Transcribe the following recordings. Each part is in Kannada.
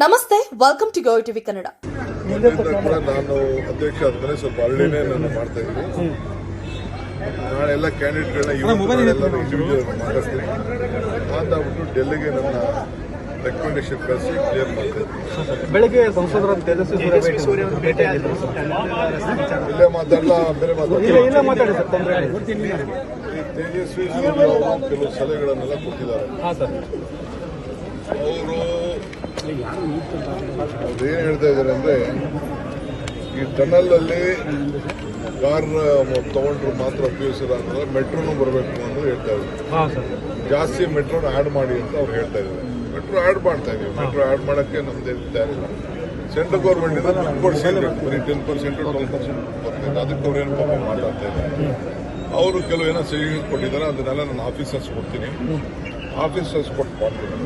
ನಮಸ್ತೆ, welcome to go TV Kannada. ನಾನು ಅಧ್ಯಕ್ಷ ಆದ್ಮೇಲೆ ಸ್ವಲ್ಪ ಹಳ್ಳಿನೇ ನಾನು ಮಾಡ್ತಾ ಇದ್ದೀನಿ. ನಾಳೆ ಎಲ್ಲ ಕ್ಯಾಂಡಿಡೇಟ್ಗಳನ್ನ ಎಲ್ಲರೂ ಇಂಡಿವಿಜುವಲ್ ಮಾಡಿಸ್ತೀನಿ ಅಂದ್ಬಿಟ್ಟು ಡೆಲ್ಲಿಗೆ ನನ್ನ ರೆಕಮೆಂಡೇಶನ್ ಕಳಿಸಿ ಕ್ಲಿಯರ್ ಮಾಡ್ತೀನಿ. ಬೆಳಗ್ಗೆ ಸಂಸದರ ತೇಜಸ್ವಿ ಸೂರ್ಯ ಅವರು ಇಲ್ಲೇ ಮಾತಾಡಲ್ಲ, ಬೇರೆ ಮಾತಾಡಿ ಸರ್. ತೇಜಸ್ವಿ ಸೂರ್ಯ ಅವರು ಕೆಲವು ಸಲಹೆಗಳನ್ನೆಲ್ಲ ಕೊಟ್ಟಿದ್ದಾರೆ. ಅವರು ಅದೇನು ಹೇಳ್ತಾ ಇದ್ದಾರೆ ಅಂದ್ರೆ, ಈ ಟನಲ್ ಅಲ್ಲಿ ಕಾರ್ ತಗೊಂಡ್ರು ಮಾತ್ರ ಉಪಯೋಗಿಸಿಲ್ಲ ಅಂದ್ರೆ ಮೆಟ್ರೋನು ಬರಬೇಕು ಅಂತ ಹೇಳ್ತಾ ಇದ್ದಾರೆ. ಜಾಸ್ತಿ ಮೆಟ್ರೋನ ಆಡ್ ಮಾಡಿ ಅಂತ ಅವ್ರು ಹೇಳ್ತಾ ಇದ್ದಾರೆ. ಮೆಟ್ರೋ ಆಡ್ ಮಾಡ್ತಾ ಇದೀವಿ. ಮೆಟ್ರೋ ಆಡ್ ಮಾಡಕ್ಕೆ ನಮ್ದೇ ತಯಾರಿಲ್ಲ. ಸೆಂಟ್ರಲ್ ಗೌರ್ಮೆಂಟ್ ಇಂದ ದುಡ್ಡು ಕೊಡಿಸಿದ್ರೆ ಬರೀ 10% 12% ಬರ್ತದೆ. ಅದಕ್ಕೆ ಅವ್ರು ಏನು ಪಾಪ ಮಾತಾಡ್ತಾ ಇದ್ದಾರೆ. ಅವರು ಕೆಲವು ಏನೋ ಸಜೆಷನ್ ಕೊಟ್ಟಿದ್ದಾರೆ. ಅದನ್ನೆಲ್ಲ ನಾನು ಆಫೀಸರ್ಸ್ ಕೊಡ್ತೀನಿ. ಆಫೀಸರ್ಸ್ ಕೊಟ್ಟು ಮಾಡ್ತೀನಿ.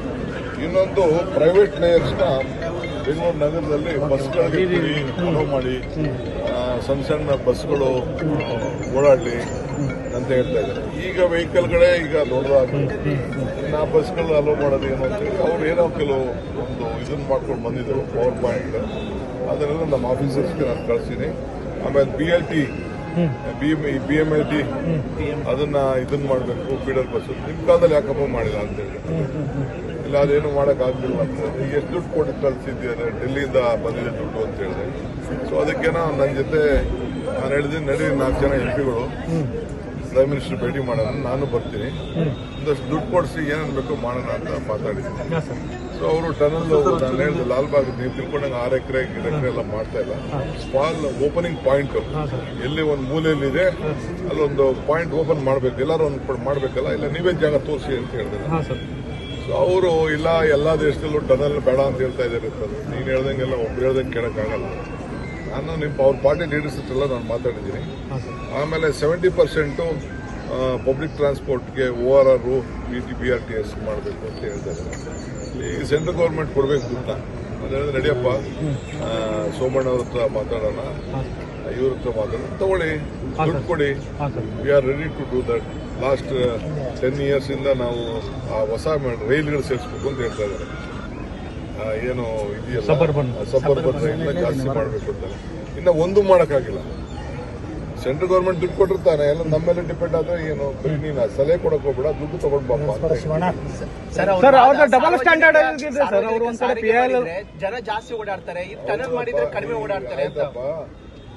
ಇನ್ನೊಂದು ಪ್ರೈವೇಟ್ ಪ್ಲೇಯರ್ಸ್ನ ಬೆಂಗಳೂರು ನಗರದಲ್ಲಿ ಬಸ್ಗಳಿಗೆ ಅಲೋ ಮಾಡಿ, ಸಣ್ಣ ಸಣ್ಣ ಬಸ್ಗಳು ಓಡಾಡಲಿ ಅಂತ ಹೇಳ್ತಾ ಇದ್ದಾರೆ. ಈಗ ವೆಹಿಕಲ್ಗಳೇ ಈಗ ದೊಡ್ಡದಾಗಿ ನಾ ಬಸ್ಗಳು ಅಲೋ ಮಾಡೋದು ಏನು ಅಂತೇಳಿ ಅವ್ರು ಏನೋ ಕೆಲವು ಒಂದು ಇದನ್ನು ಮಾಡ್ಕೊಂಡು ಬಂದಿದ್ರು, ಪವರ್ ಪಾಯಿಂಟ್. ಅದನ್ನೆಲ್ಲ ನಮ್ಮ ಆಫೀಸರ್ಸ್ಗೆ ನಾನು ಕಳಿಸ್ತೀನಿ. ಆಮೇಲೆ BMLT ಅದನ್ನ ಇದನ್ನ ಮಾಡಬೇಕು, ಫೀಡರ್ ಬಸ್. ನಿಮ್ಮ ಕಾಲದಲ್ಲಿ ಯಾಕಪ್ಪ ಮಾಡಿಲ್ಲ ಅಂತೇಳಿ, ಇಲ್ಲ ಅದೇನು ಮಾಡೋಕ್ಕಾಗಲಿಲ್ಲ ಅಂತ. ಈಗ ಎಷ್ಟು ದುಡ್ಡು ಕೊಟ್ಟು ಕಳಿಸಿದ್ದಾರೆ, ಡೆಲ್ಲಿಯಿಂದ ಬಂದಿದೆ ದುಡ್ಡು ಅಂತ ಹೇಳಿದೆ. ಸೊ ಅದಕ್ಕೇನೋ ನನ್ನ ಜೊತೆ ನಾನು ಹೇಳಿದ್ದೀನಿ, ನಡಿ 4 ಜನ MP ಗಳು ಪ್ರೈಮ್ ಮಿನಿಸ್ಟರ್ ಭೇಟಿ ಮಾಡೋಣ, ನಾನು ಬರ್ತೀನಿ, ಒಂದಷ್ಟು ದುಡ್ಡು ಕೊಡಿಸಿ ಏನೇನು ಬೇಕೋ ಮಾಡೋಣ ಅಂತ ಮಾತಾಡಿದ್ದೀನಿ. ಸೊ ಅವರು ಟನಲ್ ನಾನು ಹೇಳಿದೆ, ಲಾಲ್ಬಾಗ್ ನೀವು ತಿಳ್ಕೊಂಡಂಗೆ 6 ಎಕರೆ ಎಲ್ಲ ಮಾಡ್ತಾ ಇಲ್ಲ. ಸ್ಮಾಲ್ ಓಪನಿಂಗ್ ಪಾಯಿಂಟ್ ಎಲ್ಲಿ ಒಂದು ಮೂಲೆಯಲ್ಲಿದೆ ಅಲ್ಲೊಂದು ಪಾಯಿಂಟ್ ಓಪನ್ ಮಾಡಬೇಕು, ಎಲ್ಲರೂ ಒಂದು ಮಾಡಬೇಕಲ್ಲ, ಇಲ್ಲ ನೀವೇ ಜಾಗ ತೋರಿಸಿ ಅಂತ ಹೇಳಿದ್ರೆ. ಸೊ ಅವರು ಇಲ್ಲ ಎಲ್ಲ ದೇಶದಲ್ಲೂ ಟನಲ್ ಬೇಡ ಅಂತ ಹೇಳ್ತಾ ಇದ್ದಾರೆ. ನೀನು ಹೇಳ್ದಂಗೆಲ್ಲ ಒಬ್ರು ಹೇಳ್ದಂಗೆ ಕೇಳೋಕ್ಕಾಗಲ್ಲ. ನಾನು ಅವ್ರ ಪಾರ್ಟಿ ಲೀಡರ್ಸ್ ಹತ್ರ ನಾನು ಮಾತಾಡಿದ್ದೀನಿ. ಆಮೇಲೆ 70% ಪಬ್ಲಿಕ್ ಟ್ರಾನ್ಸ್ಪೋರ್ಟ್ಗೆ ORR BRTS ಮಾಡಬೇಕು ಅಂತ ಹೇಳ್ತಾರೆ. ಈ ಸೆಂಟ್ರಲ್ ಗೌರ್ಮೆಂಟ್ ಕೊಡಬೇಕು ದುಡ್ಡ. ಅದಾದ್ರೆ ನಡಿಯಪ್ಪ, ಸೋಮಣ್ಣ ಅವ್ರ ಹತ್ರ ಮಾತಾಡೋಣ, ಇವ್ರ ಹತ್ರ ಮಾತಾಡೋಣ, ತಗೊಳ್ಳಿ, ದುಡ್ಡು ಕೊಡಿ. We are ready to do that. Last 10 years ಇಂದ ನಾವು ಆ ಹೊಸ ರೈಲ್ಗಳು ಸೇರಿಸ್ಬೇಕು ಅಂತ ಹೇಳ್ತಾ ಇದ್ದಾರೆ. ಏನು ಇದೆಯಲ್ಲ, ಸಬರ್ಬನ್ ರೈಲ್ನ ಜಾಸ್ತಿ ಮಾಡಬೇಕು ಅಂತ. ಇನ್ನು ಒಂದು ಮಾಡೋಕ್ಕಾಗಿಲ್ಲ. ಸೆಂಟ್ರಲ್ ಗೌರ್ಮೆಂಟ್ ದುಡ್ಡು ಕೊಟ್ಟಿರ್ತಾನೆ, ಎಲ್ಲ ನಮ್ಮ ಮೇಲೆ ಡಿಪೆಂಡ್ ಆದ್ರೆ ಏನು, ಬರೀ ನೀನು ಸಲಹೆ ಕೊಡಕ್ ಹೋಗ್ಬೇಡ, ದುಡ್ಡು ತಗೊಂಡ್ ಡಬಲ್ ಸ್ಟ್ಯಾಂಡರ್ಡ್ ಜನ ಜಾಸ್ತಿ ಓಡಾಡ್ತಾರೆ, ಕಡಿಮೆ ಓಡಾಡ್ತಾರೆ.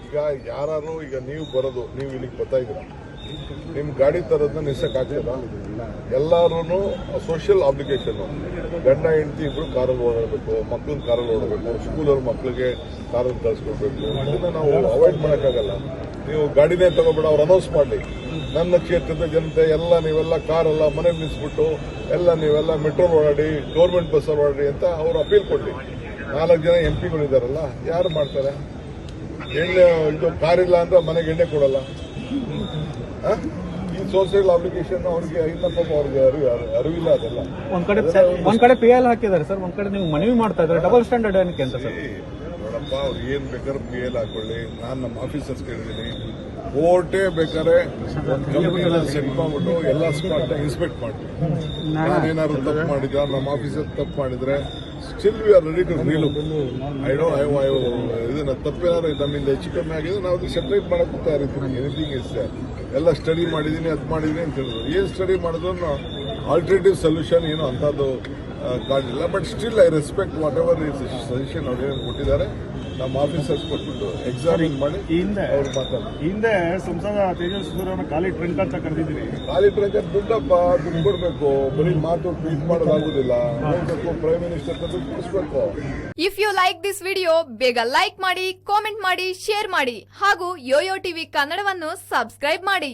ಈಗ ಯಾರು ಈಗ ನೀವು ಬರೋದು, ನೀವು ಇಲ್ಲಿಗೆ ಬರ್ತಾ ಇದ್ದೀರ, ನಿಮ್ ಗಾಡಿ ತರೋದನ್ನ ನಿಲ್ಸಕ್ ಆಗ್ತದ? ಎಲ್ಲಾರು ಸೋಷಿಯಲ್ ಅಬ್ಲಿಗೇಷನ್. ಗಂಡ ಹೆಂಡತಿ ಇಬ್ರು ಕಾರಲ್ಲಿ ಓಡಾಡಬೇಕು, ಮಕ್ಳನ್ನ ಕಾರಲ್ಲಿ ಓಡಬೇಕು, ಸ್ಕೂಲಲ್ಲಿ ಮಕ್ಳಿಗೆ ಕಾರಲ್ಲಿ ಕಳಿಸ್ಕೊಡ್ಬೇಕು. ಇದನ್ನ ನಾವು ಅವಾಯ್ಡ್ ಮಾಡೋಕ್ಕಾಗಲ್ಲ. ನೀವು ಗಾಡಿನೇ ತಗೋಬೇಡ, ಅವ್ರು ಅನೌನ್ಸ್ ಮಾಡಲಿ, ನನ್ನ ಕ್ಷೇತ್ರದ ಜನತೆ ಎಲ್ಲ ನೀವೆಲ್ಲ ಕಾರೆಲ್ಲ ಮನೆಗೆ ನಿಲ್ಲಿಸ್ಬಿಟ್ಟು ಎಲ್ಲ ನೀವೆಲ್ಲ ಮೆಟ್ರೋ ಓಡಾಡಿ, ಗೌರ್ಮೆಂಟ್ ಬಸ್ಸಲ್ಲಿ ಓಡಾಡಿ ಅಂತ ಅವ್ರು ಅಪೀಲ್ ಕೊಡ್ಲಿ. 4 ಜನ MP ಗಳಿದಾರಲ್ಲ, ಯಾರು ಮಾಡ್ತಾರೆ? ಎಣ್ಣೆ ಇದು ಕಾರಿಲ್ಲ ಅಂದ್ರೆ ಮನೆಗೆ ಎಣ್ಣೆ ಕೊಡಲ್ಲ. ಈ ಸೋಷಿಯಲ್ ಅಪ್ಲಿಕೇಶನ್ ಅವ್ರಿಗೆ ಇನ್ನಪ್ಪ ಅವ್ರಿಗೆ ಅರಿವಿಲ್ಲ. ಅದೆಲ್ಲ ಒಂದ್ ಕಡೆ PL ಹಾಕಿದ್ದಾರೆ ಸರ್, ಒಂದ್ ಕಡೆ ನೀವು ಮನವಿ ಮಾಡ್ತಾ ಇದ್ದಾರೆ. ಡಬಲ್ ಸ್ಟ್ಯಾಂಡರ್ಡ್ ಏನಕ್ಕೆ ಅಂತ ಸರ್? ನೋಡಪ್ಪ, ಅವ್ರು ಏನ್ ಬೇಕಾದ್ರೆ PL ಹಾಕೊಳ್ಳಿ. ನಾನು ನಮ್ಮ ಆಫೀಸರ್ಸ್ ಕೇಳಿದ್ದೀನಿ, ಕೋರ್ಟೇ ಬೇಕಾದ್ರೆ ಕಂಪನಿಯೆಲ್ಲ ಸೆಟ್ ಮಾಡ್ಬಿಟ್ಟು ಎಲ್ಲ ಸ್ಪಾಟ್ ಇನ್ಸ್ಪೆಕ್ಟ್ ಮಾಡ್ತೀವಿ. ನಾನೇನಾದ್ರು ತಪ್ಪು ಮಾಡಿದ್ರೆ, ನಮ್ಮ ಆಫೀಸರ್ ತಪ್ಪು ಮಾಡಿದ್ರೆ, still we are ready to relook. ಇದನ್ನ ತಪ್ಪೇನಾದ್ರು ನಮ್ಮಿಂದ ಹೆಚ್ಚು ಕಮ್ಮಿ ಆಗಿದೆ, ನಾವು ಸೆಪರೇಟ್ ಮಾಡಕ್ಕೆ ತಯಾರಿರ್ತೀನಿ. ಎನಿಥಿಂಗ್ ಇಸ್ ಎಲ್ಲ ಸ್ಟಡಿ ಮಾಡಿದ್ದೀನಿ, ಅದು ಮಾಡಿದ್ದೀನಿ ಅಂತ ಹೇಳಿದ್ರು. ಏನು ಸ್ಟಡಿ ಮಾಡಿದ್ರು ಆಲ್ಟರ್ನೇಟಿವ್ ಸೊಲ್ಯೂಷನ್ ಏನು ಅಂಥದ್ದು ಕಾಣಲಿಲ್ಲ. But still I respect what ever suggestion ಅವ್ರು ಏನು ಕೊಟ್ಟಿದ್ದಾರೆ. ನಮ್ಮ ಆಫೀಸರ್ಸ್ ಕೊಟ್ಬಿಟ್ಟು ಎಕ್ಸಾಮಿನ್ ಮಾಡಿ ಅವ್ರು ಮಾತಾಡ್ತಾರೆ. ಹಿಂದೆ ಸಂಸದ ತೇಜಸ್ವಿ ಸೂರ್ಯ ಖಾಲಿ ಟ್ರಂಕ್ ಅಂತ ಕರೆದಿದ್ದೀನಿ. ಖಾಲಿ ಟ್ರಂಕ್ ದುಡ್ಡಪ್ಪ, ದುಡ್ಡು ಕೊಡ್ಬೇಕು. ಬರೀ ಮಾತು ಟ್ವೀಟ್ ಮಾಡೋದಾಗುದಿಲ್ಲ. ಪ್ರೈಮ್ ಮಿನಿಸ್ಟರ್ ದುಡ್ಡು ಕೊಡಿಸ್ಬೇಕು. If you like this video, ಬೇಗ ಲೈಕ್ ಮಾಡಿ, ಕಾಮೆಂಟ್ ಮಾಡಿ, ಶೇರ್ ಮಾಡಿ ಹಾಗೂ ಯೋಯೋ ಟಿವಿ ಕನ್ನಡವನ್ನು ಸಬ್ಸ್ಕ್ರೈಬ್ ಮಾಡಿ.